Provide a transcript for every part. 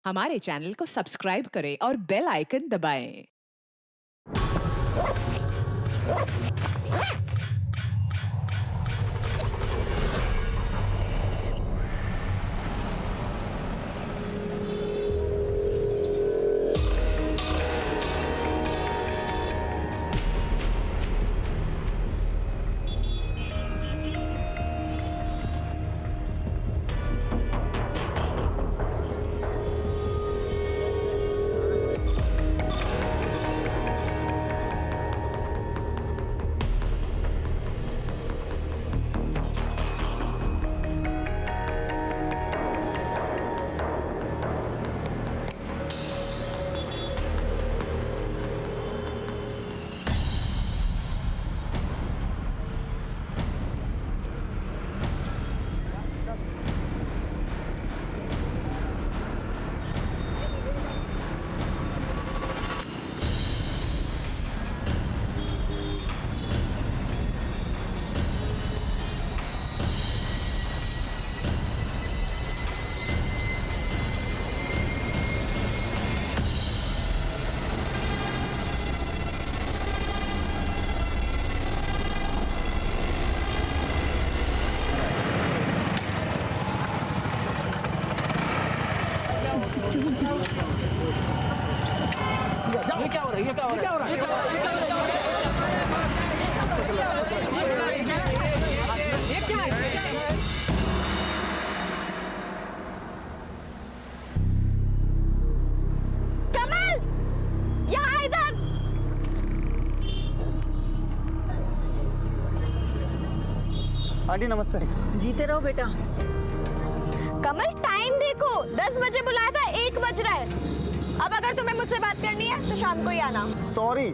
हमारे चैनल को सब्सक्राइब करें और बेल आइकन दबाएं। ये क्या हो रहा है? ये क्या हो रहा है? ये क्या हो रहा है? ये क्या है? कमल, यहाँ इधर। आंटी नमस्ते। जीते रहो बेटा। कमल टाइम देखो, 10 बजे बुलाया था, 1 बज रहा है। अब अगर तुम्हें मुझसे बात करनी है तो शाम को ही आना। सॉरी,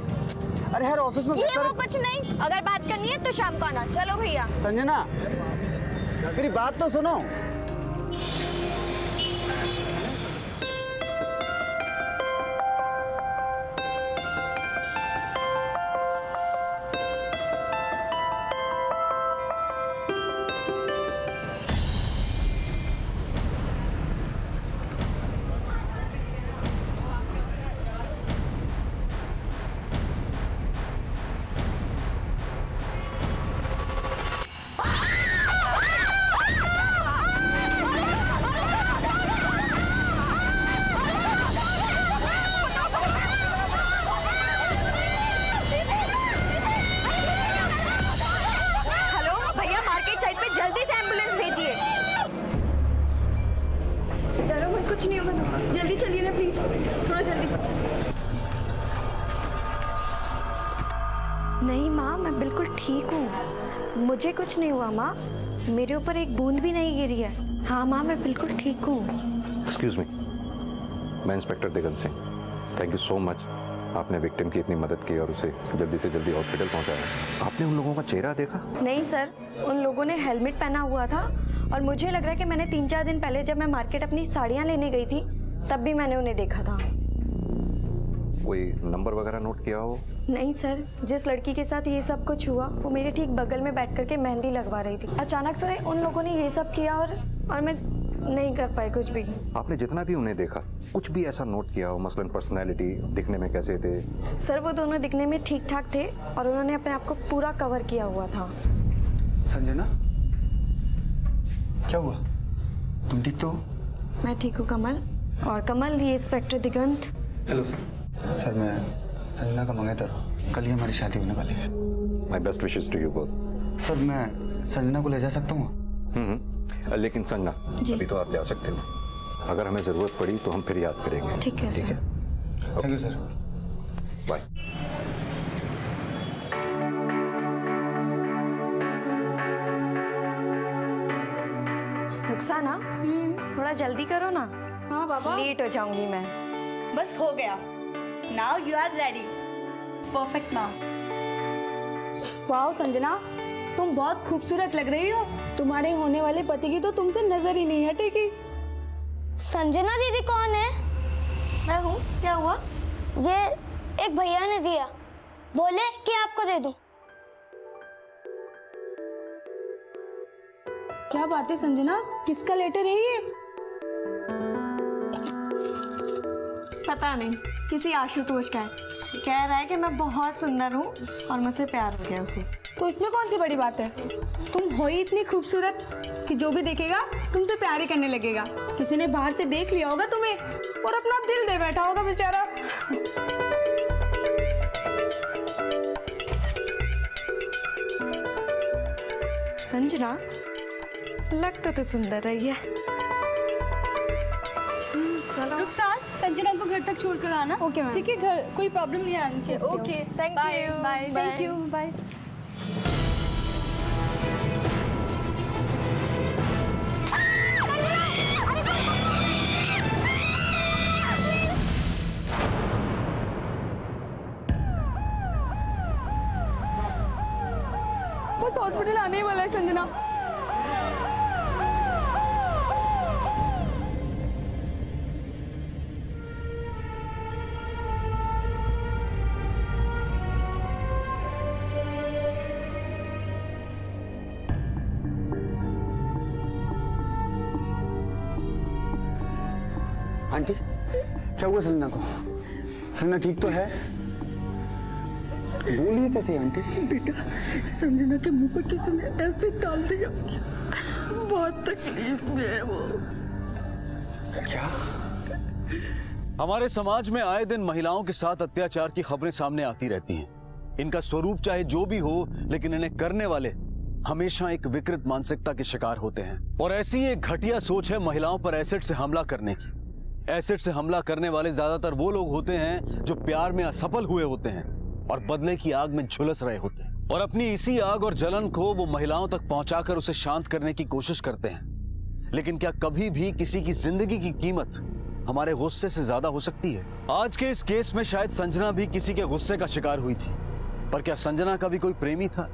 अरे यार ऑफिस में ये वो कुछ नहीं, अगर बात करनी है तो शाम को आना। चलो भैया। संजना मेरी बात तो सुनो। हेलो भैया, मार्केट साइड पे जल्दी से एम्बुलेंस भेजिए। डरो मत, कुछ नहीं होगा। जल्दी चलिए ना प्लीज, थोड़ा जल्दी। नहीं माँ, मैं बिल्कुल ठीक हूँ, मुझे कुछ नहीं हुआ माँ। मेरे ऊपर एक बूंद भी नहीं गिरी है। हाँ माँ, मैं बिल्कुल ठीक हूँ। एक्सक्यूज मी, मैं inspector Digant Singh. Thank you so much, आपने विक्टिम की इतनी मदद की और उसे जल्दी से जल्दी हॉस्पिटल पहुंचाया। आपने उन लोगों का चेहरा देखा? नहीं सर, उन लोगों ने हेलमेट पहना हुआ था और मुझे लग रहा है कि मैंने 3-4 दिन पहले जब मैं मार्केट अपनी साड़ियाँ लेने गई थी तब भी मैंने उन्हें देखा था। कोई नंबर वगैरह नोट किया हो? नहीं सर, जिस लड़की के साथ ये सब कुछ हुआ वो मेरे ठीक बगल में बैठ करके मेहंदी लगवा रही थी। अचानक से उन लोगों ने ये सब किया और मैं नहीं कर पाई कुछ भी। आपने जितना भी उन्हें देखा, कुछ भी ऐसा नोट किया हो, मसलन पर्सनैलिटी, दिखने में कैसे थे? सर वो दोनों दिखने में ठीक ठाक थे और उन्होंने अपने आप को पूरा कवर किया हुआ था। संजना क्या हुआ? तुम ठीक तो हो? मैं ठीक हूँ कमल। और कमल, ये इंस्पेक्टर दिगंत। हेलो सर, मैं संजना का मंगेतर हूँ। कल ही हमारी शादी होने वाली है। My best wishes to you both. Sir मैं संजना को ले जा सकता हूँ? लेकिन संजना, अभी तो आप जा सकते हो। अगर हमें जरूरत पड़ी तो हम फिर याद करेंगे। ठीक है sir. Thank you sir. Bye. Rukhsana, थोड़ा जल्दी करो ना। हाँ बाबा, लेट हो जाऊंगी मैं। बस हो गया। Now you are ready. Perfect now. Wow Sanjana, तुम बहुत खूबसूरत लग रही हो। तुम्हारे होने वाले पति की तो तुमसे नजर ही नहीं हटेगी। संजना दीदी कौन है? मैं हूँ। क्या हुआ? ये एक भैया ने दिया, बोले कि आपको दे दूं। क्या बात है संजना, किसका लेटर है ये? पता नहीं, किसी आशुतोष का है। कह रहा है कि मैं बहुत सुंदर हूँ और मुझसे प्यार हो गया उसे। तो इसमें कौन सी बड़ी बात है? तुम हो ही इतनी खूबसूरत कि जो भी देखेगा तुमसे प्यार ही करने लगेगा। किसी ने बाहर से देख लिया होगा तुम्हें और अपना दिल दे बैठा होगा बेचारा। संजना, लगता तो सुंदर रही है। चलो रुखसार, संजना को घर तक छोड़ कर आना। Okay ma'am. ठीक है, घर कोई प्रॉब्लम नहीं आने की। Okay, Thank bye you. Bye, thank Bye. You, bye. बस हॉस्पिटल आने ही वाला है संजना। आंटी, क्या हुआ संजना को? संजना ठीक तो है? बोलिए तो सही आंटी। बेटा, संजना के मुंह पर किसी ने एसिड डाल दिया। बहुत तकलीफ में है वो। क्या? हमारे समाज में आए दिन महिलाओं के साथ अत्याचार की खबरें सामने आती रहती हैं। इनका स्वरूप चाहे जो भी हो, लेकिन इन्हें करने वाले हमेशा एक विकृत मानसिकता के शिकार होते हैं। और ऐसी एक घटिया सोच है महिलाओं पर एसिड से हमला करने की। एसिड से हमला करने वाले ज्यादातर वो लोग होते हैं जो प्यार में असफल हुए होते हैं और बदले की आग में झुलस रहे होते हैं, और अपनी इसी आग और जलन को वो महिलाओं तक पहुंचाकर उसे शांत करने की कोशिश करते हैं। लेकिन क्या कभी भी किसी की जिंदगी की कीमत हमारे गुस्से से ज्यादा हो सकती है? आज के इस केस में शायद संजना भी किसी के गुस्से का शिकार हुई थी, पर क्या संजना का भी कोई प्रेमी था?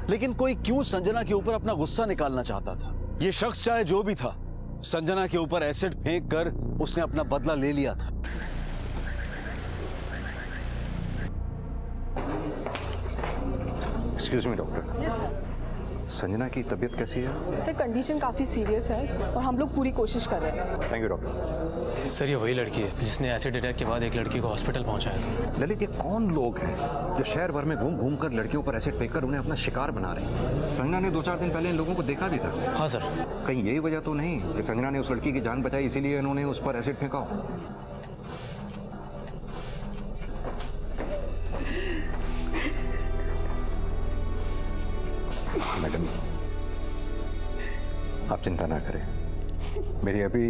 लेकिन कोई क्यों संजना के ऊपर अपना गुस्सा निकालना चाहता था? ये शख्स चाहे जो भी था, संजना के ऊपर एसिड फेंक कर उसने अपना बदला ले लिया था। Excuse me doctor. Yes sir. Sanjana की तबीयत कैसी है? सर, कंडीशन काफ़ी सीरियस है और हम लोग पूरी कोशिश कर रहे हैं। Thank you doctor. सर, ये वही लड़की है जिसने एसिड अटैक के बाद एक लड़की को हॉस्पिटल पहुंचाया था। ललित, ये कौन लोग हैं जो शहर भर में घूम घूम कर लड़कियों पर एसिड फेंक कर उन्हें अपना शिकार बना रहे हैं? संजना ने 2-4 दिन पहले इन लोगों को देखा भी था। हाँ सर। कहीं यही वजह तो नहीं कि संजना ने उस लड़की की जान बचाई इसीलिए इन्होंने उस पर एसिड फेंका हो? मैडम, आप चिंता ना करें। मेरी अभी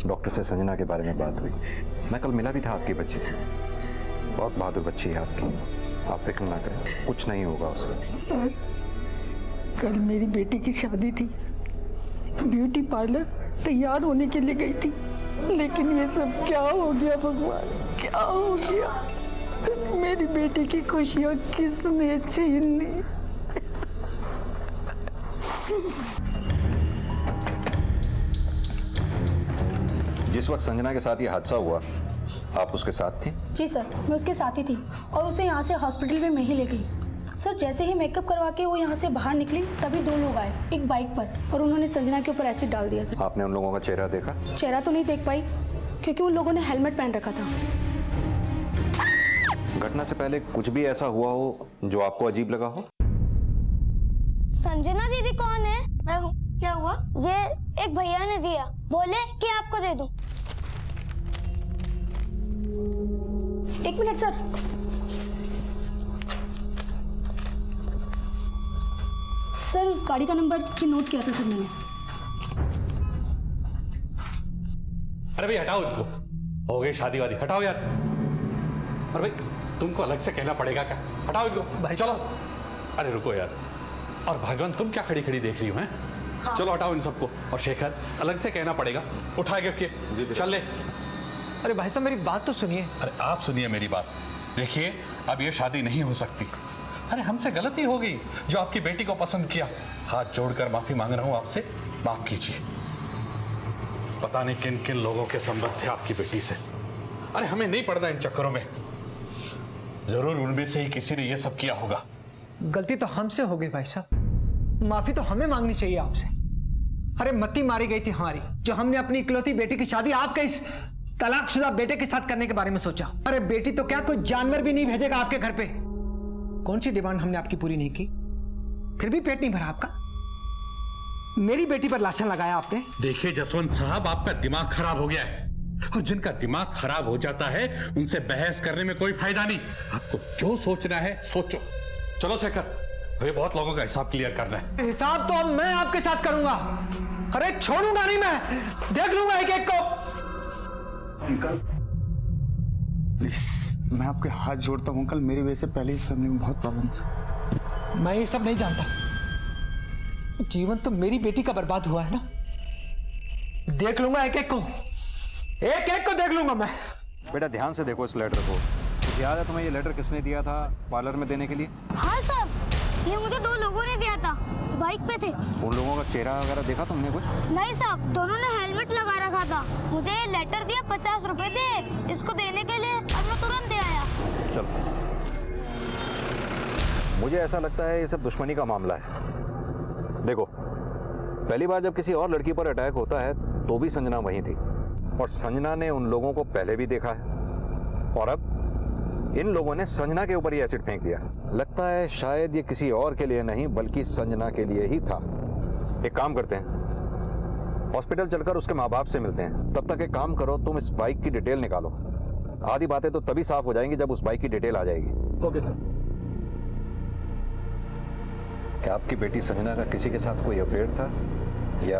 डॉक्टर से संजना के बारे में बात हुई। मैं कल मिला भी था आपकी बच्ची से। बहुत बहादुर बच्ची है आपकी, आप फिक्र ना करें, कुछ नहीं होगा उसे। सर, कल मेरी बेटी की शादी थी। ब्यूटी पार्लर तैयार होने के लिए गई थी, लेकिन ये सब क्या हो गया भगवान, क्या हो गया? मेरी बेटी की खुशियाँ किसने छीन ली? जिस वक्त संजना के साथ ये हादसा हुआ, आप उसके साथ थी? जी सर, मैं उसके साथ ही थी और उसे यहाँ से हॉस्पिटल में मैं ही ले गई। सर, जैसे ही मेकअप करवा के वो यहाँ से बाहर निकली, तभी 2 लोग आए एक बाइक पर और उन्होंने संजना के ऊपर एसिड डाल दिया। सर, आपने उन लोगों का चेहरा देखा? चेहरा तो नहीं देख पाई क्योंकि उन लोगों ने हेलमेट पहन रखा था। घटना से पहले कुछ भी ऐसा हुआ हो जो आपको अजीब लगा हो? संजना दीदी कौन है? मैं हूँ। क्या हुआ? ये एक भैया ने दिया, बोले कि आपको दे दूं। 1 मिनट सर। सर, उस गाड़ी का नंबर की नोट किया था सर मैंने। अरे भाई हटाओ इनको, हो गई शादी वादी, हटाओ यार। अरे भाई तुमको अलग से कहना पड़ेगा क्या? हटाओ इनको भाई, चलो। अरे रुको यार, और भगवान तुम क्या खड़ी खड़ी देख रही हो? हैं हाँ। चलो हटाओ इन सबको। और शेखर, अलग से कहना पड़ेगा, उठा गिफ्ट के चल ले। अरे भाई साहब, मेरी बात तो सुनिए। अरे आप सुनिए मेरी बात। देखिए, अब ये शादी नहीं हो सकती। अरे हमसे गलती हो गई जो आपकी बेटी को पसंद किया। हाथ जोड़कर माफी मांग रहा हूं आपसे, माफ कीजिए। पता नहीं किन किन लोगों के संबंध थे आपकी बेटी से। अरे हमें नहीं पड़ना इन चक्करों में। जरूर उनमें से ही किसी ने यह सब किया होगा। गलती तो हमसे हो गई भाई साहब, माफी तो हमें मांगनी चाहिए आपसे। अरे मत्ती मारी गई थी हमारी, जो हमने अपनी इकलौती बेटी की शादी आपके इस तलाकशुदा बेटे के साथ करने के बारे में सोचा। अरे बेटी तो क्या, कोई जानवर भी नहीं भेजेगा आपके घर पे। कौन सी डिमांड हमने आपकी पूरी नहीं की, फिर भी पेट नहीं भरा आपका। मेरी बेटी पर लाछन लगाया आपने। देखिए जसवंत साहब, आपका दिमाग खराब हो गया है, और जिनका दिमाग खराब हो जाता है उनसे बहस करने में कोई फायदा नहीं। आपको जो सोचना है सोचो। चलो शेखर, ये बहुत लोगों का हिसाब क्लियर करना है। हिसाब तो अब मैं आपके साथ करूंगा। अरे छोड़ूंगा नहीं मैं, देख लूंगा एक एक को। अंकल प्लीज, मैं आपके हाथ जोड़ता हूँ अंकल, मेरी वजह से पहले इस फैमिली में बहुत प्रॉब्लम्स। मैं ये सब नहीं जानता। जीवन तो मेरी बेटी का बर्बाद हुआ है ना, देख लूंगा एक एक को, एक एक को देख लूंगा मैं। बेटा ध्यान से देखो इस लेटर को। कुछ याद है तुम्हें ये लेटर किसने दिया था पार्लर में देने के लिए? हाँ साहब, ये मुझे 2 लोगों ने दिया था, बाइक पे थे। उन लोगों का चेहरा वगैरह देखा तुमने कुछ? नहीं साहब, दोनों ने हेलमेट लगा रखा था। मुझे ये लेटर दिया, 50 रुपए दे इसको देने के लिए, और मैं तुरंत दे आया। चलो, मुझे ऐसा लगता है ये सब दुश्मनी का मामला है। देखो, पहली बार जब किसी और लड़की पर अटैक होता है तो भी संजना वहीं थी, और संजना ने उन लोगों को पहले भी देखा है, और अब इन लोगों ने संजना के ऊपर ही एसिड फेंक दिया। लगता है शायद ये किसी और के लिए नहीं बल्कि संजना के लिए ही था। एक काम करते हैं, हॉस्पिटल चलकर उसके माँ बाप से मिलते हैं। तब तक एक काम करो, तुम इस बाइक की डिटेल निकालो। आधी बातें तो तभी साफ हो जाएंगी जब उस बाइक की डिटेल आ जाएगी। Okay sir. क्या आपकी बेटी संजना का किसी के साथ कोई अफेयर था या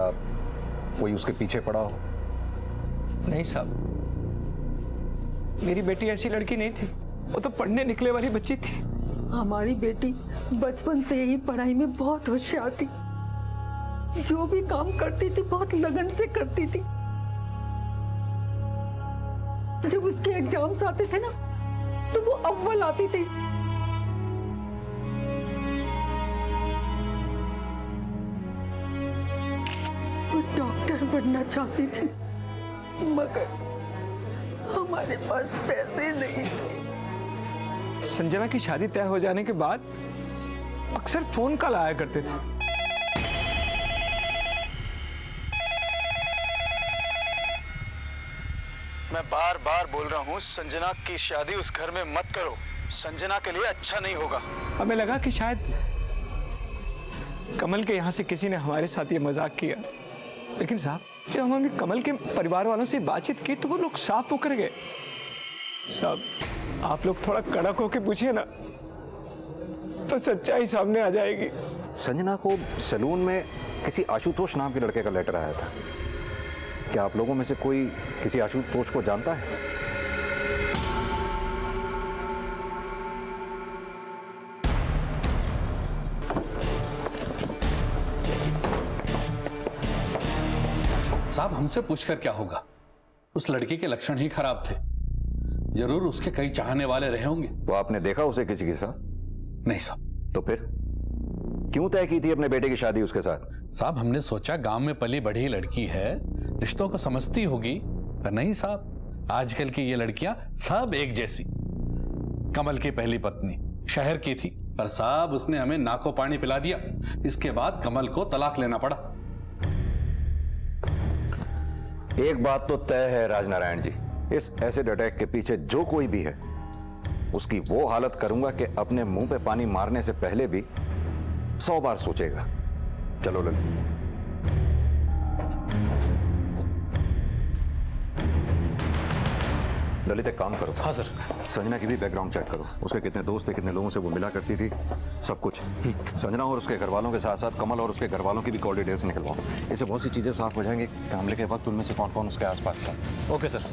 कोई उसके पीछे पड़ा हो? नहीं साहब, मेरी बेटी ऐसी लड़की नहीं थी, वो तो पढ़ने निकले वाली बच्ची थी। हमारी बेटी बचपन से ही पढ़ाई में बहुत होशियार थी। जो भी काम करती थी बहुत लगन से करती थी। जब उसके एग्जाम्स आते थे ना तो वो अव्वल आती थी। वो डॉक्टर बनना चाहती थी, मगर हमारे पास पैसे नहीं थे। संजना की शादी तय हो जाने के बाद अक्सर फोन कॉल आया करते थे। मैं बार बार बोल रहा हूँ, संजना की शादी उस घर में मत करो। संजना के लिए अच्छा नहीं होगा। हमें लगा कि शायद कमल के यहाँ से किसी ने हमारे साथ ये मजाक किया, लेकिन साहब जब हमने कमल के परिवार वालों से बातचीत की तो वो लोग साफ मुकर गए। साहब आप लोग थोड़ा कड़क होके पूछिए ना, तो सच्चाई सामने आ जाएगी। संजना को सैलून में किसी आशुतोष नाम के लड़के का लेटर आया था। क्या आप लोगों में से कोई किसी आशुतोष को जानता है? साहब हमसे पूछकर क्या होगा? उस लड़की के लक्षण ही खराब थे। जरूर उसके कई चाहने वाले रहे होंगे। वो आपने देखा उसे किसी के साथ? नहीं साहब। तो फिर क्यों तय की थी अपने बेटे की शादी उसके साथ? साहब हमने सोचा गांव में पली बढ़ी लड़की है, रिश्तों को समझती होगी, पर नहीं साहब, आजकल की ये लड़कियां सब एक जैसी। कमल की पहली पत्नी शहर की थी, पर साहब उसने हमें नाको पानी पिला दिया। इसके बाद कमल को तलाक लेना पड़ा। एक बात तो तय है राजनारायण जी, इस एसिड अटैक के पीछे जो कोई भी है उसकी वो हालत करूंगा कि अपने मुंह पे पानी मारने से पहले भी 100 बार सोचेगा। चलो ललित। ललित एक काम करो। हाँ सर। संजना की भी बैकग्राउंड चेक करो, उसके कितने दोस्त थे, कितने लोगों से वो मिला करती थी, सब कुछ। संजना और उसके घर वालों के साथ साथ कमल और उसके घर वालों की भी कॉल डिटेल्स निकलवाओ। इससे बहुत सी चीजें साफ हो जाएंगी। मामले के वक्त उनमें से कौन कौन उसके आसपास था। Okay sir.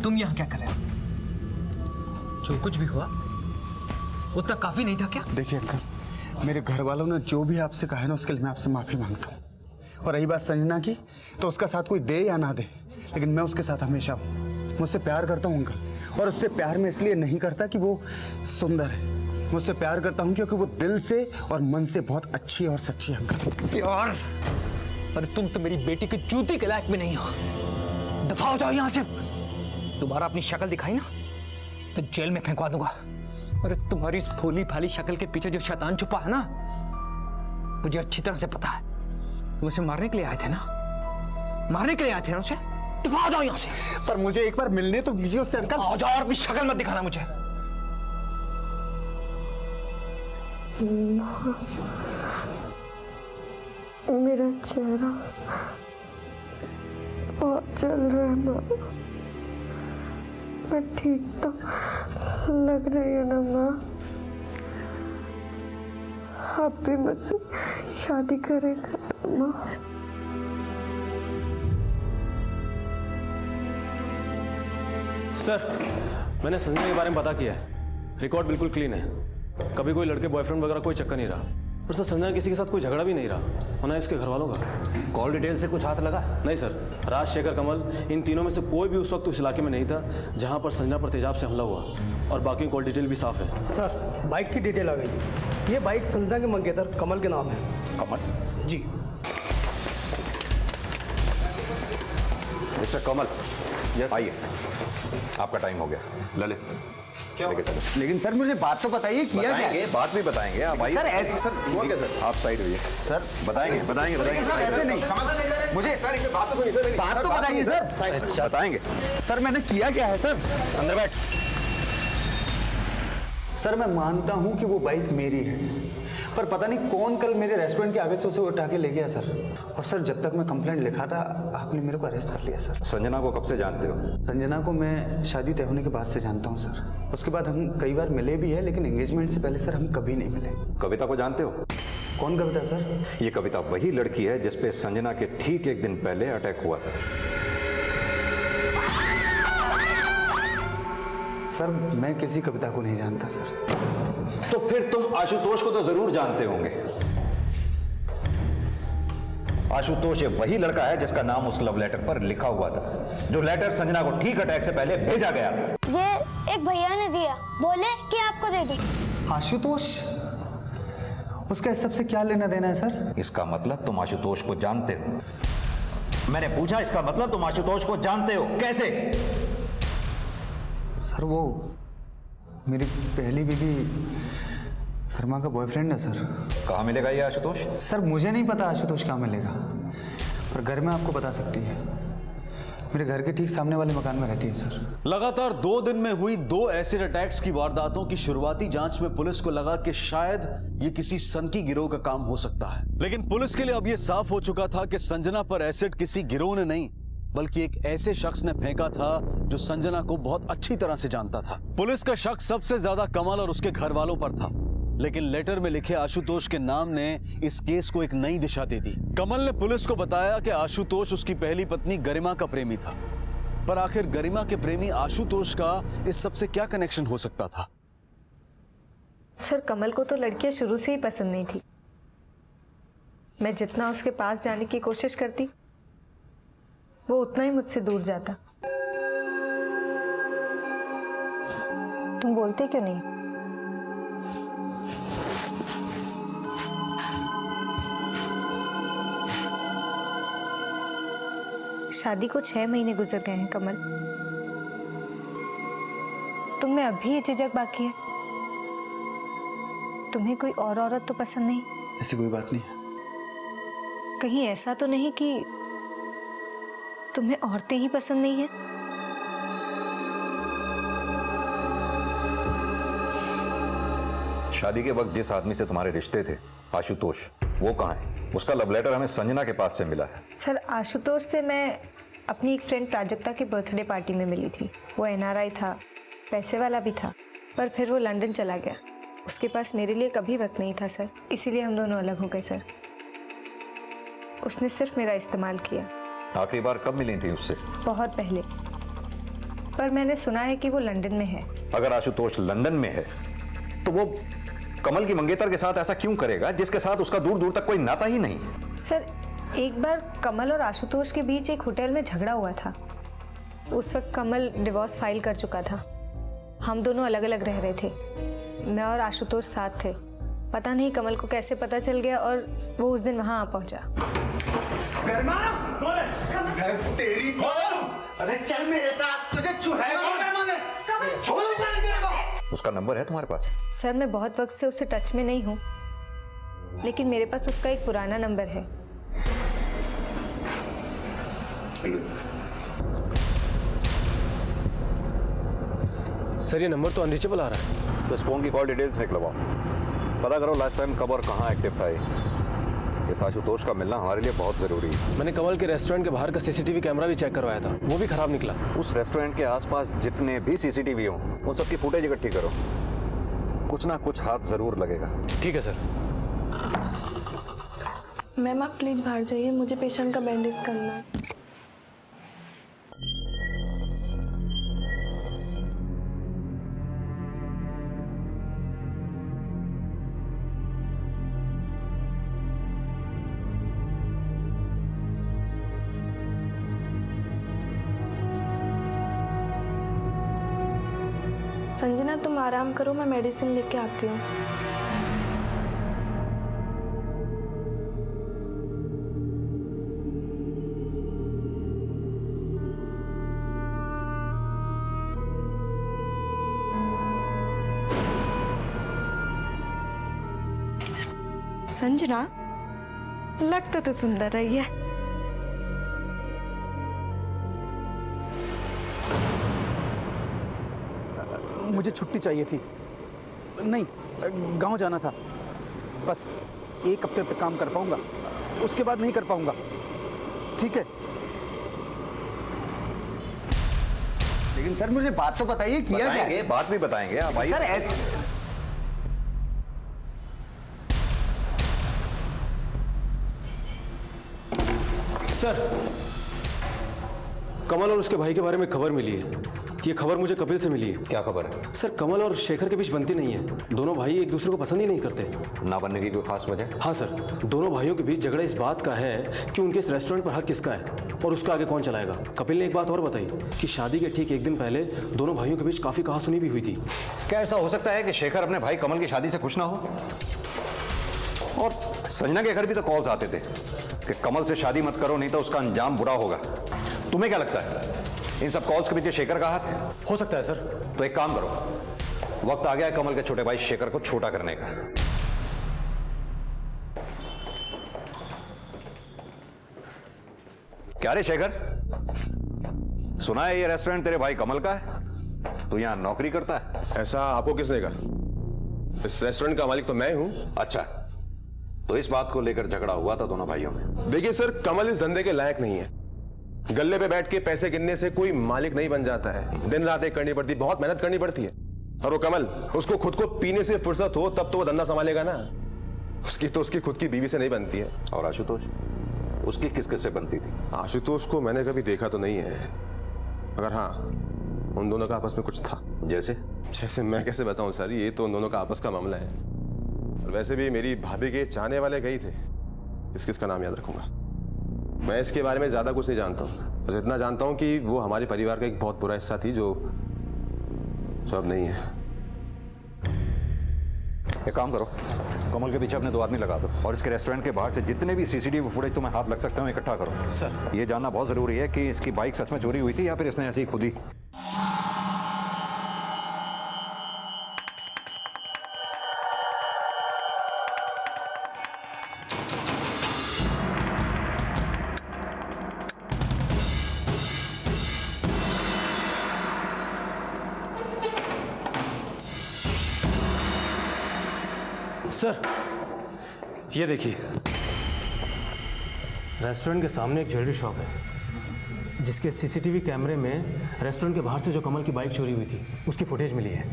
तुम यहां क्या कर रहे हो? जो कुछ भी हुआ उतना काफी नहीं था क्या? देखिए अंकल, मेरे घर वालों ने जो भी आपसे कहा है ना, उसके लिए मैं आपसे माफी मांगता हूँ। और रही बात संजना की, तो उसका साथ कोई दे या ना दे, लेकिन मैं उसके साथ हमेशा हूँ। मुझसे प्यार करता हूँ अंकल, और उससे प्यार मैं इसलिए नहीं करता कि वो सुंदर है। मुझसे प्यार करता हूँ क्योंकि वो दिल से और मन से बहुत अच्छी और सच्ची है अंकल। यार, अरे तुम तो मेरी बेटी की जूती के लायक भी नहीं हो। दफा हो जाओ यहाँ से। दोबारा अपनी शक्ल दिखाई ना तो जेल में फेंकवा दूंगा। अरे तुम्हारी इस भोली भाली शक्ल के पीछे जो शैतान छुपा है ना, मुझे अच्छी तरह से पता है। तुम उसे मारने के लिए आए थे ना, मारने के लिए आए थे ना उसे। दफा हो जाओ यहाँ से। पर मुझे एक बार मिलने तो दीजिए उससे अंकल। आ जाओ और अपनी शक्ल मत दिखाना मुझे। मेरा चेहरा बहुत जल रहा है माँ। मैं ठीक तो लग रही है ना माँ? आप भी मुझसे शादी करेगा ना माँ? सर, मैंने संजना के बारे में पता किया है। रिकॉर्ड बिल्कुल क्लीन है। कभी कोई लड़के बॉयफ्रेंड वगैरह कोई चक्कर नहीं रहा। और सर, संजना किसी के साथ कोई झगड़ा भी नहीं रहा, होना है इसके घर वालों का। कॉल डिटेल से कुछ हाथ लगा? नहीं सर, राजशेखर, कमल, इन तीनों में से कोई भी उस वक्त उस इलाके में नहीं था जहां पर संजना पर तेजाब से हमला हुआ। और बाकी कॉल डिटेल भी साफ है। सर, बाइक की डिटेल आ गई। ये बाइक संजना के मंगेतर कमल के नाम है। कमल जी। मिस्टर कमल, यस, आइए, आपका टाइम हो गया। ललित, क्या? लेकिन सर मुझे बात तो बताइए, किया क्या? बताएंगे, बात भी बताएंगे। आप आइए सर। ऐसे सर, आप साइड होइए सर। बताएंगे बताएंगे बताएंगे सर, ऐसे नहीं। मुझे सर एक बात तो सुनिए सर, बात तो बताइए सर। बताएंगे सर मैंने किया क्या है सर? अंदर बैठ। सर मैं मानता हूं कि वो बाइक मेरी है, पर पता नहीं कौन कल मेरे रेस्टोरेंट के आगे से उसे उठा के ले गया सर। और सर जब तक मैं कंप्लेंट लिखा था, आपने मेरे को अरेस्ट कर लिया सर। संजना को कब से जानते हो? संजना को मैं शादी तय होने के बाद से जानता हूं सर। उसके बाद हम कई बार मिले भी है, लेकिन एंगेजमेंट से पहले सर हम कभी नहीं मिले। कविता को जानते हो? कौन कविता सर? ये कविता वही लड़की है जिसपे संजना के ठीक एक दिन पहले अटैक हुआ था। सर मैं किसी कविता को नहीं जानता सर। तो फिर तुम आशुतोष को तो जरूर जानते होंगे। आशुतोष ये वही लड़का है जिसका नाम उस लव लेटर पर लिखा हुआ था, जो लेटर संजना को ठीक अटैक से पहले भेजा गया था। ये एक भैया ने दिया, बोले कि आपको दे दूं। आशुतोष? उसका इस सब से क्या लेना देना है सर? इसका मतलब तुम आशुतोष को जानते हो। मैंने पूछा, इसका मतलब तुम आशुतोष को जानते हो। कैसे? सर वो मेरी पहली बीवी कर्मा का बॉयफ्रेंड है सर। कहाँ मिलेगा ये आशुतोष? सर मुझे नहीं पता आशुतोष कहाँ मिलेगा, पर घर में आपको बता सकती है। मेरे घर के ठीक सामने वाले मकान में रहती है सर। लगातार 2 दिन में हुई 2 एसिड अटैक्स की वारदातों की शुरुआती जांच में पुलिस को लगा कि शायद ये किसी सनकी गिरोह का काम हो सकता है, लेकिन पुलिस के लिए अब यह साफ हो चुका था कि संजना पर एसिड किसी गिरोह ने नहीं, बल्कि एक ऐसे शख्स ने फेंका था जो संजना को बहुत अच्छी तरह से जानता था। पुलिस का शक सबसे ज्यादा कमल और उसके घर वालों पर था, लेकिन लेटर में लिखे आशुतोष के नाम ने इस केस को एक नई दिशा दे दी। कमल ने पुलिस को बताया कि आशुतोष उसकी पहली पत्नी गरिमा का प्रेमी था, पर आखिर गरिमा के प्रेमी आशुतोष का इस सब से क्या कनेक्शन हो सकता था? सर कमल को तो लड़कियां शुरू से ही पसंद नहीं थी। मैं जितना उसके पास जाने की कोशिश करती, वो उतना ही मुझसे दूर जाता। तुम बोलते क्यों नहीं? शादी को 6 महीने गुजर गए हैं कमल। तुम में अभी ये झिझक बाकी है? तुम्हें कोई और औरत तो पसंद नहीं? ऐसी कोई बात नहीं है। कहीं ऐसा तो नहीं कि तुम्हें औरतें ही पसंद नहीं है? शादी के वक्त जिस आदमी से तुम्हारे रिश्ते थे, आशुतोष, वो कहाँ है? उसका लव लेटर हमें संजना के पास से मिला है। सर आशुतोष से मैं अपनी एक फ्रेंड प्राजक्ता की बर्थडे पार्टी में मिली थी। वो NRI था, पैसे वाला भी था, पर फिर वो लंदन चला गया। उसके पास मेरे लिए कभी वक्त नहीं था सर, इसीलिए हम दोनों अलग हो गए सर। उसने सिर्फ मेरा इस्तेमाल किया। आखिरी बार कब मिली थी उससे? बहुत पहले, पर मैंने सुना है कि वो लंदन में है। अगर आशुतोष लंदन में है तो वो कमल की मंगेतर के साथ ऐसा क्यों करेगा जिसके साथ उसका दूर दूर तक कोई नाता ही नहीं? सर, एक बार कमल और आशुतोष के बीच एक होटल में झगड़ा हुआ था। उस वक्त कमल डिवोर्स फाइल कर चुका था। हम दोनों अलग अलग रह रहे थे। मैं और आशुतोष साथ थे। पता नहीं कमल को कैसे पता चल गया और वो उस दिन वहां आ पहुंचा। गर्मा कौन है? तेरी कौन? अरे चल मेरे साथ, तुझे छुड़ाएगा गर्मा ने। उसका नंबर है तुम्हारे पास? सर, मैं बहुत वक्त से उससे टच में नहीं हूँ, लेकिन मेरे पास उसका एक पुराना नंबर है। सर ये नंबर तो अनरीचेबल आ रहा है। तो इस फोन की कॉल डिटेल्स निकलवाओ, पता करो लास्ट टाइम कब और कहाँ एक्टिव था ये। इस आशुतोष का मिलना हमारे लिए बहुत जरूरी है। मैंने कमल के रेस्टोरेंट के बाहर का सीसीटीवी कैमरा भी चेक करवाया था, वो भी खराब निकला। उस रेस्टोरेंट के आसपास जितने भी सीसीटीवी हो उन सबकी फुटेज इकट्ठी करो, कुछ ना कुछ हाथ जरूर लगेगा। ठीक है सर। मैम आप प्लीज बाहर जाइए, मुझे पेशेंट का बैंडेज करना है। संजना तुम आराम करो, मैं मेडिसिन लेके आती हूँ। संजना लगता तो सुंदर रही है। मुझे छुट्टी चाहिए थी। नहीं, गांव जाना था। बस एक हफ्ते तक काम कर पाऊंगा, उसके बाद नहीं कर पाऊंगा। ठीक है? लेकिन सर मुझे बात तो बताइए, किया क्या? बताएंगे, बात भी बताएंगे। आप आइए। सर ऐसे सर, कमल और उसके भाई के बारे में खबर मिली है। ये खबर मुझे कपिल से मिली है। क्या खबर है? सर, कमल और शेखर के बीच बनती नहीं है। दोनों भाई एक दूसरे को पसंद ही नहीं करते। ना बनने की कोई खास वजह? हाँ सर, दोनों भाइयों के बीच झगड़ा इस बात का है कि उनके इस रेस्टोरेंट पर हक किसका है और उसका आगे कौन चलाएगा। कपिल ने एक बात और बताई कि शादी के ठीक एक दिन पहले दोनों भाइयों के बीच काफी कहासुनी भी हुई थी। क्या ऐसा हो सकता है कि शेखर अपने भाई कमल की शादी से खुश ना हो? और संजना के घर भी तो कॉल्स आते थे कि कमल से शादी मत करो नहीं तो उसका अंजाम बुरा होगा। तुम्हें क्या लगता है इन सब कॉल्स के पीछे शेखर का हाथ है? हो सकता है सर। तो एक काम करो, वक्त आ गया है कमल के छोटे भाई शेखर को छोटा करने का। क्या रे शेखर, सुना है ये रेस्टोरेंट तेरे भाई कमल का है? तू यहां नौकरी करता है? ऐसा आपको किसने कहा? इस रेस्टोरेंट का मालिक तो मैं हूं। अच्छा, तो इस बात को लेकर झगड़ा हुआ था दोनों भाइयों में? देखिए सर, कमल इस धंधे के लायक नहीं है। गल्ले पे बैठ के पैसे गिनने से कोई मालिक नहीं बन जाता है। दिन रात एक करनी पड़ती, बहुत मेहनत करनी पड़ती है। और वो कमल, उसको खुद को पीने से फुर्सत हो तब तो वो धंधा संभालेगा ना। उसकी तो उसकी खुद की बीवी से नहीं बनती है। और आशुतोष, उसकी किस किस से बनती थी? आशुतोष को मैंने कभी देखा तो नहीं है, मगर हाँ उन दोनों का आपस में कुछ था। जैसे मैं कैसे बताऊं सर, ये तो उन दोनों का आपस का मामला है। और वैसे भी मेरी भाभी के चाहने वाले गई थे, किसका नाम याद रखूंगा। मैं इसके बारे में ज्यादा कुछ नहीं जानता हूँ, बस इतना जानता हूँ कि वो हमारे परिवार का एक बहुत बुरा हिस्सा थी जो अब नहीं है। एक काम करो, कमल के पीछे अपने 2 आदमी लगा दो और इसके रेस्टोरेंट के बाहर से जितने भी सीसीटीवी फुटेज तुम्हें हाथ लग सकते हो इकट्ठा करो। सर, ये जानना बहुत जरूरी है कि इसकी बाइक सच में चोरी हुई थी या फिर इसने ऐसे ही खुद ही। सर, ये देखिए, रेस्टोरेंट के सामने एक ज्वेलरी शॉप है जिसके सीसीटीवी कैमरे में रेस्टोरेंट के बाहर से जो कमल की बाइक चोरी हुई थी उसकी फुटेज मिली है।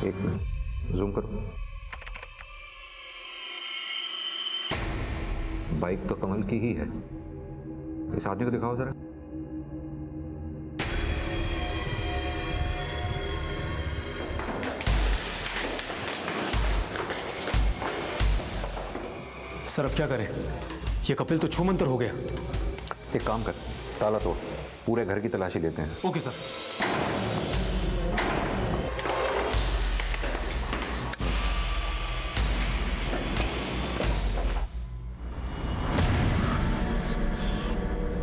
एक मिनट, जूम करो। बाइक तो कमल की ही है। इस आदमी को दिखाओ जरा। सर अब क्या करें? ये कपिल तो छूमंतर हो गया। एक काम कर, ताला तोड़, पूरे घर की तलाशी लेते हैं। Okay sir.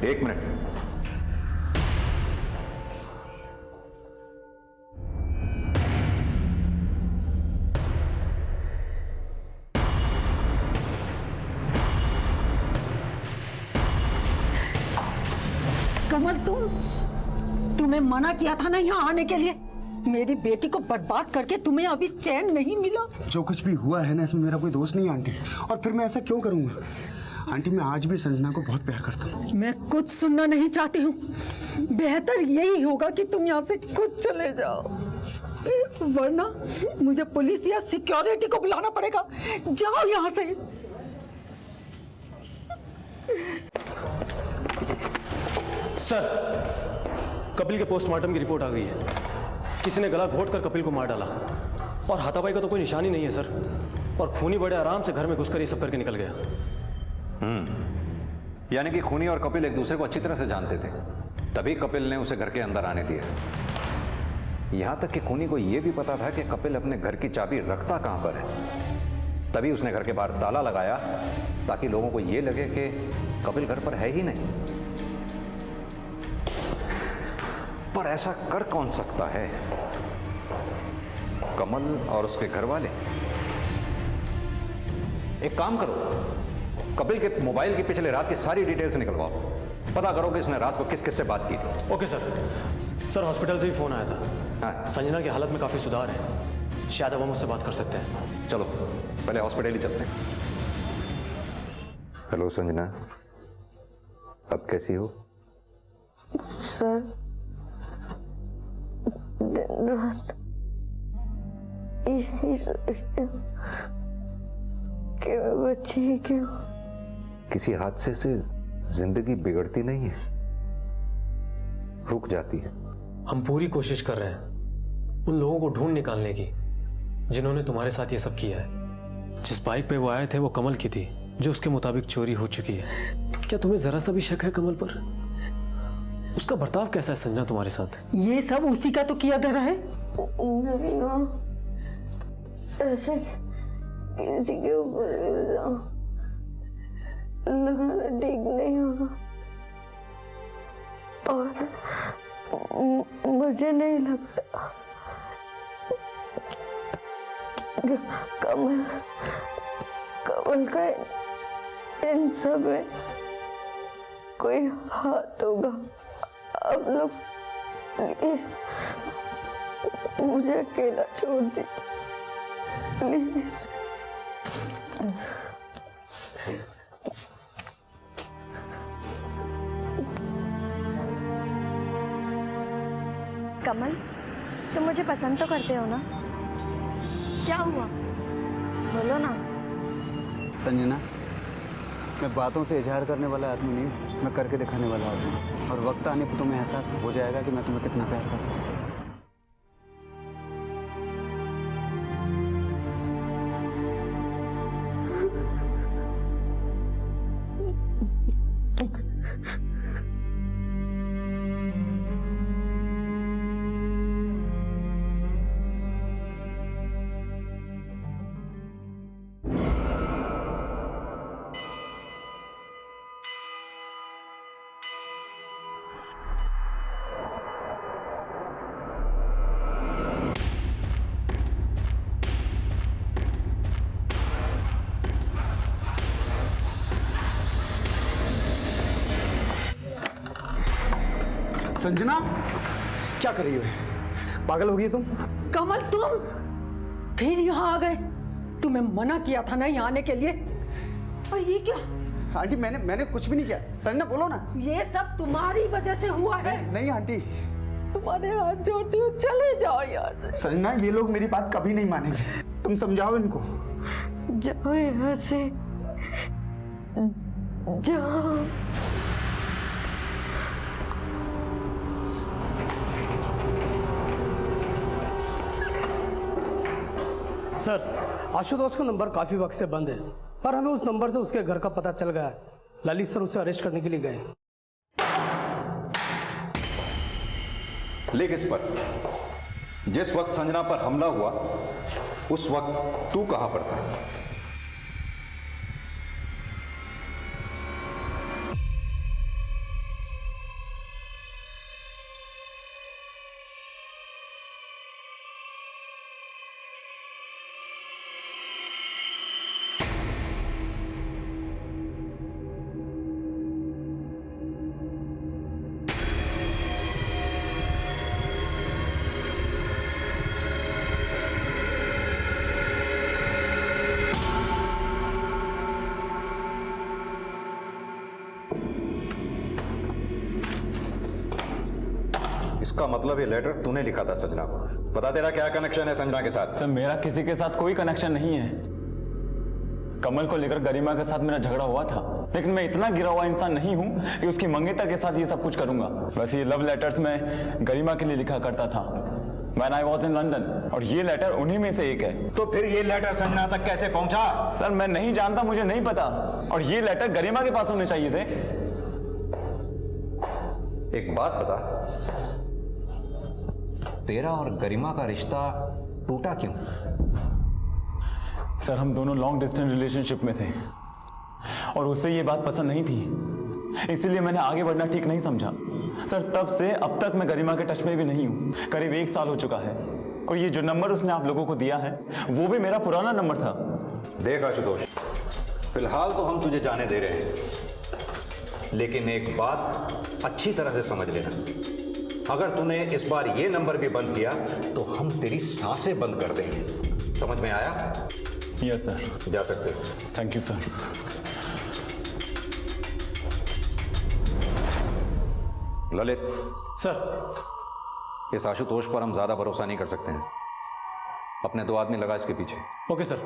एक मिनट। कमल, तुम्हें मना किया था ना यहाँ आने के लिए। मेरी बेटी को बर्बाद करके तुम्हें अभी चैन नहीं मिला। जो कुछ भी हुआ है ना, इसमें मेरा कोई दोष नहीं है आंटी, और फिर मैं ऐसा क्यों करूंगा? आंटी, मैं आज भी संजना को बहुत प्यार करता हूँ। मैं कुछ सुनना नहीं चाहती हूँ। बेहतर यही होगा कि तुम यहाँ से खुद चले जाओ, वरना मुझे पुलिस या सिक्योरिटी को बुलाना पड़ेगा। जाओ यहाँ से। सर, कपिल के पोस्टमार्टम की रिपोर्ट आ गई है। किसी ने गला घोट कर कपिल को मार डाला, और हाथापाई का तो कोई निशान ही नहीं है सर। और खूनी बड़े आराम से घर में घुसकर ये सब करके निकल गया। यानी कि खूनी और कपिल एक दूसरे को अच्छी तरह से जानते थे, तभी कपिल ने उसे घर के अंदर आने दिया। यहां तक कि खूनी को यह भी पता था कि कपिल अपने घर की चाबी रखता कहां पर है, तभी उसने घर के बाहर ताला लगाया ताकि लोगों को यह लगे कि कपिल घर पर है ही नहीं। पर ऐसा कर कौन सकता है? कमल और उसके घर वाले? एक काम करो, कपिल के मोबाइल की पिछले रात की सारी डिटेल्स निकलवाओ, पता करो कि उसने रात को किस किस से बात की थी। Okay sir. सर, हॉस्पिटल से भी फोन आया था। हाँ। संजना की हालत में काफी सुधार है, शायद अब हम उससे बात कर सकते हैं। चलो पहले हॉस्पिटल ही चलते हैं। हेलो संजना, अब कैसी हो? सर, दिन रात यही सोचती हूँ कि मैं बच्ची ही क्यों। किसी हादसे से जिंदगी बिगड़ती नहीं है, रुक जाती है। हम पूरी कोशिश कर रहे हैं उन लोगों को ढूंढ निकालने की जिन्होंने तुम्हारे साथ ये सब किया है। जिस बाइक पे वो आए थे वो कमल की थी, जो उसके मुताबिक चोरी हो चुकी है। क्या तुम्हें जरा सा भी शक है कमल पर? उसका बर्ताव कैसा है संजना तुम्हारे साथ? ये सब उसी का तो किया धरा है। नहीं ना, ऐसे किसी के ऊपर इल्जाम लगाना ठीक नहीं होगा, और मुझे नहीं लगता कि कमल का इन सब में कोई हाथ होगा। आप लोग प्लीज मुझे अकेला छोड़ दीजिए, प्लीज। कमल, तुम मुझे पसंद तो करते हो ना? क्या हुआ, बोलो ना। संजना, मैं बातों से इजहार करने वाला आदमी नहीं हूँ, मैं करके दिखाने वाला आदमी हूँ। और वक्त आने पर तुम्हें एहसास हो जाएगा कि मैं तुम्हें कितना प्यार करता हूँ। संजना, क्या कर रही हो? पागल हो गई तुम? कमल, तुम फिर यहाँ आ गए? तुम्हें मना किया था ना यहाँ आने के लिए। और ये क्या? आंटी, मैंने कुछ भी नहीं किया। संजना, बोलो ना। ये सब तुम्हारी वजह से हुआ है। नहीं आंटी, तुम्हारे हाथ जोड़ती हूँ, चले जाओ यहाँ से। संजना, ये लोग मेरी बात कभी नहीं मानेंगे, तुम समझाओ इनको। जाओ यहाँ से, जाओ। सर, आशुतोष का नंबर काफी वक्त से बंद है। पर हमें उस नंबर से उसके घर का पता चल गया है। ललित सर उसे अरेस्ट करने के लिए गए। ले किस पर? जिस वक्त संजना पर हमला हुआ उस वक्त तू कहां पर था? इसका मतलब ये लेटर तूने लिखा था संजना को। बता तेरा क्या कनेक्शन है संजना के साथ? सर मेरा किसी के साथ कोई कनेक्शन नहीं है। कमल को लेकर गरिमा के साथ मेरा झगड़ा हुआ था, लेकिन मैं इतना गिरा हुआ इंसान नहीं हूं कि उसकी मंगेतर के साथ ये सब कुछ करूंगा। वैसे ये लव लेटर्स मैं गरिमा के लिए लिखा करता था When I was in London, और ये लेटर उन्हीं में से एक है। तो फिर ये लेटर संजना तक कैसे पहुंचा? सर मैं नहीं जानता, मुझे नहीं पता, और ये लेटर गरिमा के पास होने चाहिए थे। एक बात बता, तेरा और गरिमा का रिश्ता टूटा क्यों? सर हम दोनों लॉन्ग डिस्टेंस रिलेशनशिप में थे और उससे ये बात पसंद नहीं थी, इसीलिए मैंने आगे बढ़ना ठीक नहीं समझा। सर तब से अब तक मैं गरिमा के टच में भी नहीं हूँ। करीब 1 साल हो चुका है और ये जो नंबर उसने आप लोगों को दिया है वो भी मेरा पुराना नंबर था। देख आशुतोष, फिलहाल तो हम तुझे जाने दे रहे हैं, लेकिन एक बात अच्छी तरह से समझ लेना, अगर तूने इस बार ये नंबर भी बंद किया तो हम तेरी सांसें बंद कर देंगे। समझ में आया? Yes sir. जा सकते हो। Thank you sir. Lalit sir, इस आशुतोष पर हम ज्यादा भरोसा नहीं कर सकते हैं। अपने 2 आदमी लगा इसके पीछे। Okay sir.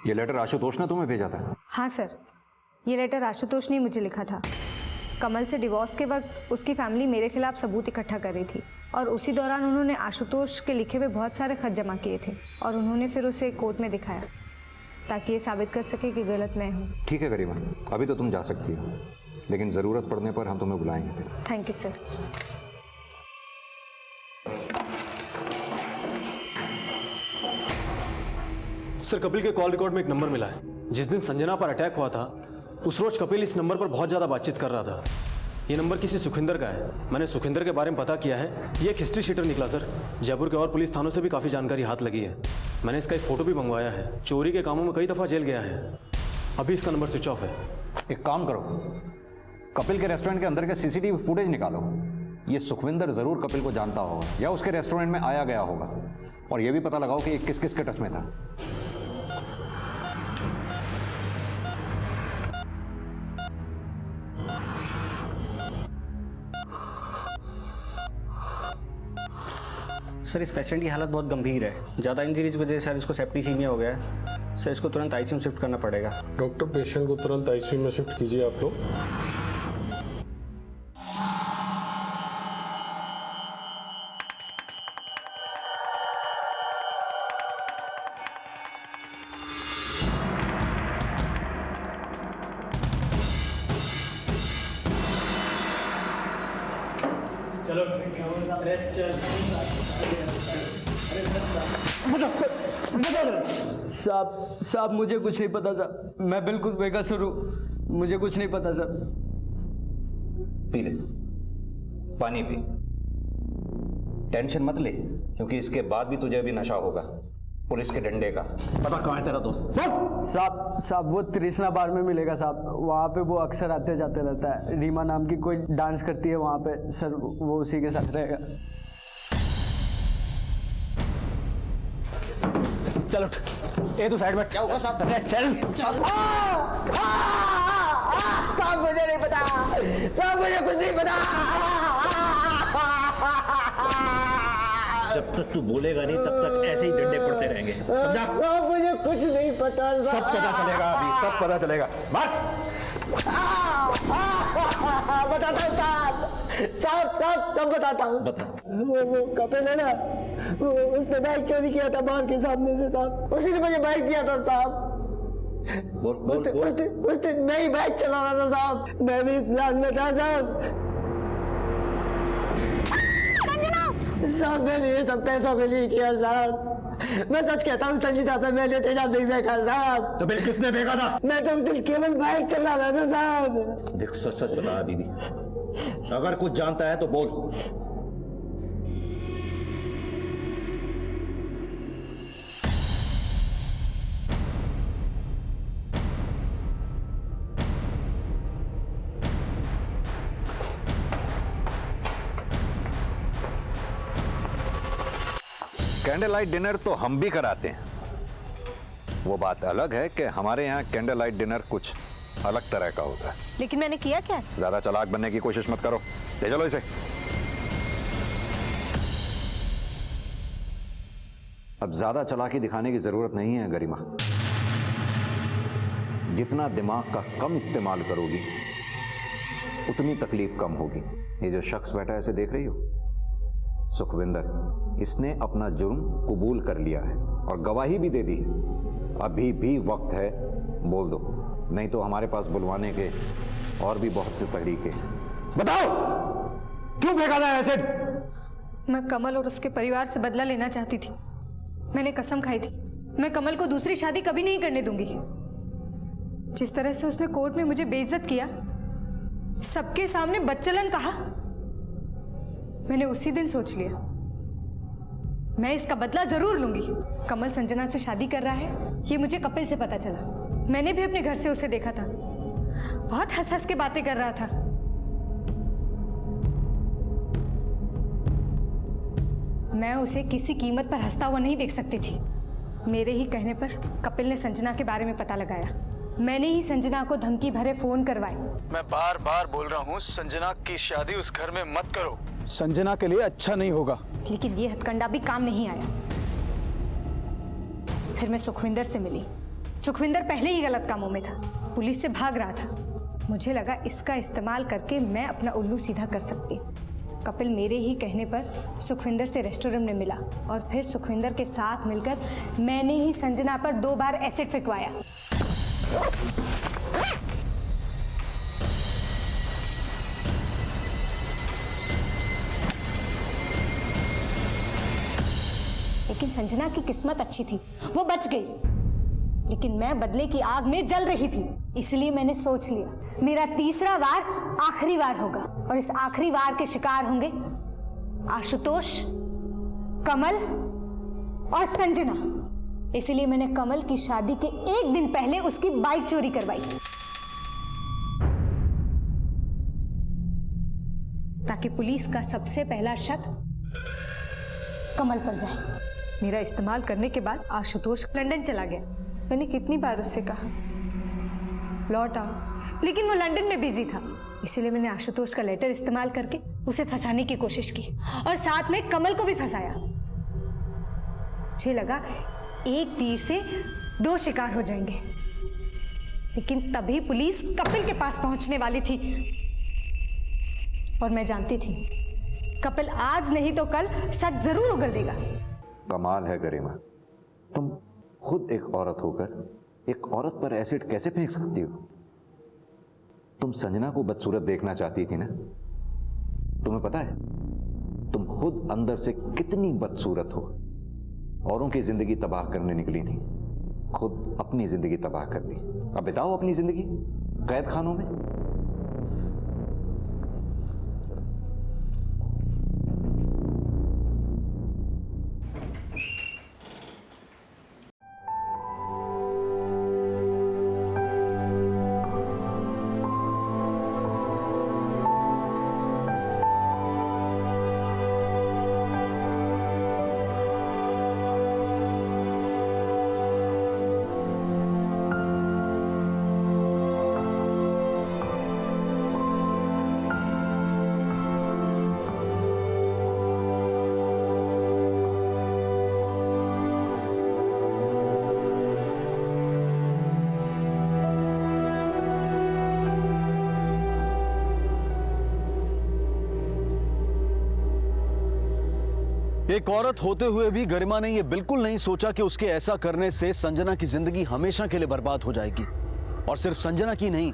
ये लेटर आशुतोष ने तुम्हें भेजा था? हाँ सर, ये लेटर आशुतोष ने मुझे लिखा था। कमल से डिवोर्स के वक्त उसकी फैमिली मेरे खिलाफ सबूत इकट्ठा कर रही थी और उसी दौरान उन्होंने आशुतोष के लिखे हुए बहुत सारे खत जमा किए थे और उन्होंने फिर उसे कोर्ट में दिखाया ताकि ये साबित कर सके कि गलत मैं हूँ। ठीक है गरिमा, अभी तो तुम जा सकती हो, लेकिन जरूरत पड़ने पर हम तुम्हें बुलाएंगे। Thank you sir. Sir Kapil के कॉल रिकॉर्ड में एक नंबर मिला है। जिस दिन संजना पर अटैक हुआ था उस रोज कपिल इस नंबर पर बहुत ज़्यादा बातचीत कर रहा था। ये नंबर किसी सुखविंदर का है। मैंने सुखविंदर के बारे में पता किया है, ये एक हिस्ट्री शीटर निकला सर। जयपुर के और पुलिस थानों से भी काफ़ी जानकारी हाथ लगी है। मैंने इसका एक फ़ोटो भी मंगवाया है। चोरी के कामों में कई दफ़ा जेल गया है। अभी इसका नंबर स्विच ऑफ है। एक काम करो, कपिल के रेस्टोरेंट के अंदर के सीसीटीवी फुटेज निकालो। ये सुखविंदर जरूर कपिल को जानता होगा या उसके रेस्टोरेंट में आया गया होगा, और ये भी पता लगाओ कि किस किस के टच में था। सर इस पेशेंट की हालत बहुत गंभीर है। ज़्यादा इंजरीज की वजह से सर इसको सेप्टिसीमिया हो गया है। सर इसको तुरंत आईसीयू में शिफ्ट करना पड़ेगा। डॉक्टर पेशेंट को तुरंत आईसीयू में शिफ्ट कीजिए आप लोग। साहब मुझे कुछ नहीं पता साहब, मैं बिल्कुल बेकसूर हूँ, मुझे कुछ नहीं पता साहब। पी ले, पानी पी, टेंशन मत ले, क्योंकि इसके बाद भी तुझे अभी नशा होगा पुलिस के डंडे का। पता कहाँ है तेरा दोस्त? साहब वो तृष्णा बार में मिलेगा साहब, वहाँ पे वो अक्सर आते जाते रहता है। रीमा नाम की कोई डांस करती है वहाँ पे सर, वो उसी के साथ रहेगा। चलो ये तो साइड में। क्या होगा साहब? चल साहब मुझे नहीं पता, साहब मुझे कुछ नहीं पता। जब तक तू बोलेगा नहीं तब तक ऐसे ही डंडे पड़ते रहेंगे, समझा? साहब मुझे कुछ नहीं पता। सब पता चलेगा अभी, सब पता चलेगा। मार। बताता हूँ साहब, सब बताता हूँ। बता। वो कपिल है ना, उसने बाइक चोरी किया था बाहर के सामने से साहब, उसी ने मुझे बाइक दिया था साहब। उसने नई बाइक चला रहा था साहब, मैं भी इस प्लान में था साहब। साहब मैंने ये सब पैसों के लिए किया साहब, मैं सच कहता हूँ संजीता पे मैंने तेजाब नहीं फेंका साहब। तो फिर किसने फेंका था? मैं तो उस दिन केवल बाइक चला रहा था साहब। देख सच सच बता दीदी, अगर कुछ जानता है तो बोल। कैंडल लाइट डिनर तो हम भी कराते हैं, वो बात अलग है कि हमारे यहाँ कैंडल लाइट डिनर कुछ अलग तरह का होता है। लेकिन मैंने किया क्या? ज्यादा चालाक बनने की कोशिश मत करो, ले चलो इसे। अब ज्यादा चालाकी दिखाने की जरूरत नहीं है गरिमा, जितना दिमाग का कम इस्तेमाल करोगी उतनी तकलीफ कम होगी। ये जो शख्स बैठा है इसे देख रही हो, सुखविंदर, इसने अपना जुर्म कबूल कर लिया है और गवाही भी दे दी है। अभी भी वक्त है, बोल दो, नहीं तो हमारे पास बुलवाने के और भी बहुत से तरीके हैं। बताओ क्यों फेंका था एसिड? मैं कमल और उसके परिवार से बदला लेना चाहती थी। मैंने कसम खाई थी मैं कमल को दूसरी शादी कभी नहीं करने दूंगी। जिस तरह से उसने कोर्ट में मुझे बेइज्जत किया, सबके सामने बदचलन कहा, मैंने उसी दिन सोच लिया मैं इसका बदला जरूर लूंगी। कमल संजना से शादी कर रहा है ये मुझे कपिल से पता चला। मैंने भी अपने घर से उसे देखा था, बहुत हंस हंस के बातें कर रहा था। मैं उसे किसी कीमत पर हंसता हुआ नहीं देख सकती थी। मेरे ही कहने पर कपिल ने संजना के बारे में पता लगाया। मैंने ही संजना को धमकी भरे फोन करवाए। मैं बार बार बोल रहा हूँ संजना की शादी उस घर में मत करो, संजना के लिए अच्छा नहीं होगा। लेकिन ये हथकंडा भी काम नहीं आया। फिर मैं सुखविंदर से मिली। सुखविंदर पहले ही गलत कामों में था, पुलिस से भाग रहा था। मुझे लगा इसका इस्तेमाल करके मैं अपना उल्लू सीधा कर सकती हूँ। कपिल मेरे ही कहने पर सुखविंदर से रेस्टोरेंट में मिला और फिर सुखविंदर के साथ मिलकर मैंने ही संजना पर 2 बार एसिड फेंकवाया। लेकिन संजना की किस्मत अच्छी थी, वो बच गई। लेकिन मैं बदले की आग में जल रही थी, इसलिए मैंने सोच लिया मेरा तीसरा वार आखिरी वार होगा और इस आखिरी वार के शिकार होंगे आशुतोष, कमल और संजना। इसलिए मैंने कमल की शादी के 1 दिन पहले उसकी बाइक चोरी करवाई ताकि पुलिस का सबसे पहला शक कमल पर जाए। मेरा इस्तेमाल करने के बाद आशुतोष लंदन चला गया। मैंने कितनी बार उससे कहा लौट आओ, लेकिन वो लंदन में बिजी था। इसीलिए मैंने आशुतोष का लेटर इस्तेमाल करके उसे फंसाने की कोशिश की और साथ में कमल को भी फंसाया। मुझे लगा एक तीर से 2 शिकार हो जाएंगे। लेकिन तभी पुलिस कपिल के पास पहुंचने वाली थी और मैं जानती थी कपिल आज नहीं तो कल सच जरूर उगल देगा। कमाल है गरिमा, तुम खुद एक औरत होकर एक औरत पर एसिड कैसे फेंक सकती हो? तुम संजना को बदसूरत देखना चाहती थी ना? तुम्हें पता है तुम खुद अंदर से कितनी बदसूरत हो। औरों की जिंदगी तबाह करने निकली थी, खुद अपनी जिंदगी तबाह कर दी। अब बिताओ अपनी जिंदगी कैद खानों में। एक औरत होते हुए भी गरिमा ने यह बिल्कुल नहीं सोचा कि उसके ऐसा करने से संजना की जिंदगी हमेशा के लिए बर्बाद हो जाएगी। और सिर्फ संजना की नहीं,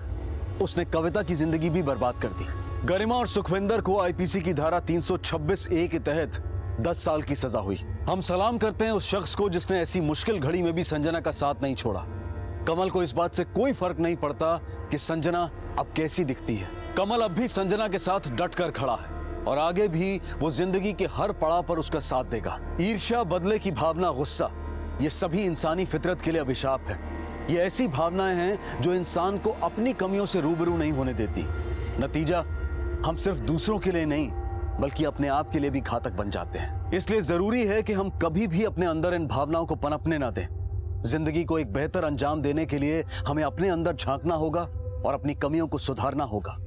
उसने कविता की जिंदगी भी बर्बाद कर दी। गरिमा और सुखविंदर को आईपीसी की धारा 326A के तहत 10 साल की सजा हुई। हम सलाम करते हैं उस शख्स को जिसने ऐसी मुश्किल घड़ी में भी संजना का साथ नहीं छोड़ा। कमल को इस बात से कोई फर्क नहीं पड़ता कि संजना अब कैसी दिखती है। कमल अब भी संजना के साथ डट कर खड़ा है और आगे भी वो जिंदगी के हर पड़ाव पर उसका साथ देगा। ईर्ष्या, बदले की भावना, गुस्सा, ये सभी इंसानी फितरत के लिए अभिशाप है। ये ऐसी भावनाएं हैं जो इंसान को अपनी कमियों से रूबरू नहीं होने देती। नतीजा हम सिर्फ दूसरों के लिए नहीं बल्कि अपने आप के लिए भी घातक बन जाते हैं। इसलिए जरूरी है कि हम कभी भी अपने अंदर इन भावनाओं को पनपने ना दें। जिंदगी को एक बेहतर अंजाम देने के लिए हमें अपने अंदर झांकना होगा और अपनी कमियों को सुधारना होगा।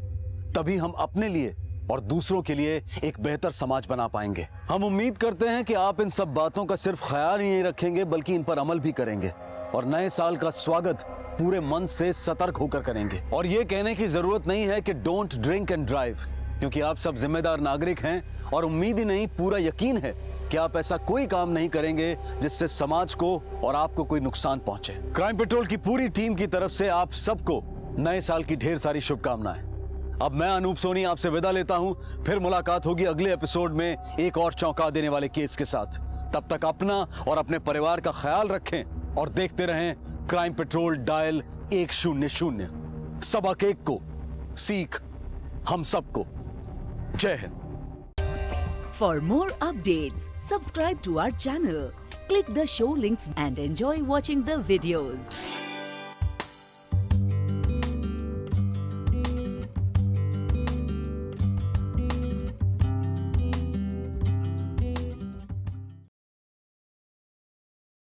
तभी हम अपने लिए और दूसरों के लिए एक बेहतर समाज बना पाएंगे। हम उम्मीद करते हैं कि आप इन सब बातों का सिर्फ ख्याल ही नहीं रखेंगे बल्कि इन पर अमल भी करेंगे और नए साल का स्वागत पूरे मन से सतर्क होकर करेंगे। और ये कहने की जरूरत नहीं है कि डोंट ड्रिंक एंड ड्राइव, क्योंकि आप सब जिम्मेदार नागरिक हैं और उम्मीद ही नहीं पूरा यकीन है कि आप ऐसा कोई काम नहीं करेंगे जिससे समाज को और आपको कोई नुकसान पहुंचे। क्राइम पेट्रोल की पूरी टीम की तरफ से आप सबको नए साल की ढेर सारी शुभकामनाएं। अब मैं अनूप सोनी आपसे विदा लेता हूं। फिर मुलाकात होगी अगले एपिसोड में एक और चौंका देने वाले केस के साथ। तब तक अपना और अपने परिवार का ख्याल रखें और देखते रहें क्राइम पेट्रोल डायल 100। सबक एक को, सीख हम सबको। जय Hind. For more updates, subscribe to our channel, click the show links and enjoy watching the videos.